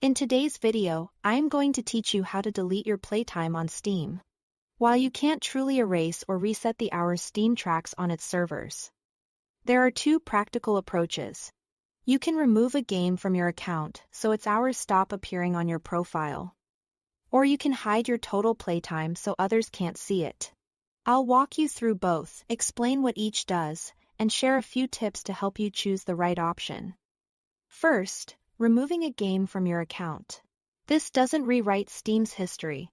In today's video, I am going to teach you how to delete your playtime on Steam. While you can't truly erase or reset the hours Steam tracks on its servers, there are two practical approaches. You can remove a game from your account so its hours stop appearing on your profile. Or you can hide your total playtime so others can't see it. I'll walk you through both, explain what each does, and share a few tips to help you choose the right option. First, removing a game from your account. This doesn't rewrite Steam's history,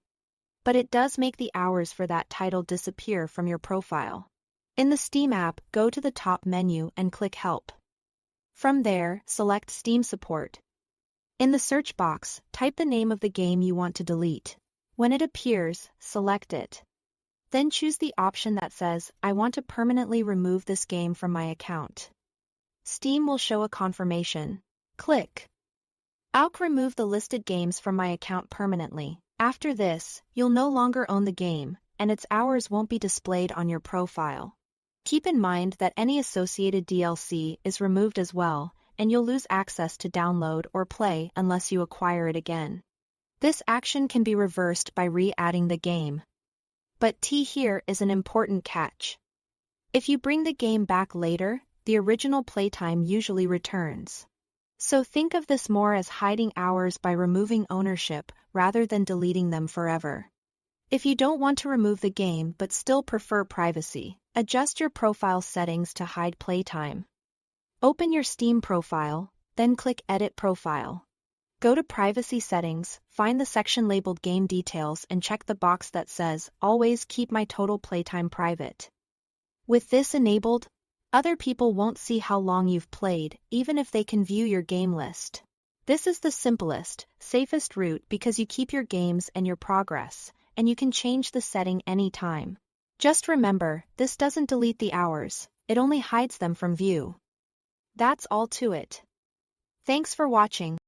but it does make the hours for that title disappear from your profile. In the Steam app, go to the top menu and click Help. From there, select Steam Support. In the search box, type the name of the game you want to delete. When it appears, select it. Then choose the option that says, I want to permanently remove this game from my account. Steam will show a confirmation. Click. I'll remove the listed games from my account permanently. After this, you'll no longer own the game, and its hours won't be displayed on your profile. Keep in mind that any associated DLC is removed as well, and you'll lose access to download or play unless you acquire it again. This action can be reversed by re-adding the game. But here is an important catch. If you bring the game back later, the original playtime usually returns. So think of this more as hiding hours by removing ownership rather than deleting them forever. If you don't want to remove the game but still prefer privacy, adjust your profile settings to hide playtime. Open your Steam profile, then click Edit Profile. Go to Privacy Settings, find the section labeled Game Details and check the box that says, Always keep my total playtime private. With this enabled, other people won't see how long you've played, even if they can view your game list. This is the simplest, safest route because you keep your games and your progress, and you can change the setting anytime. Just remember, this doesn't delete the hours, it only hides them from view. That's all to it. Thanks for watching.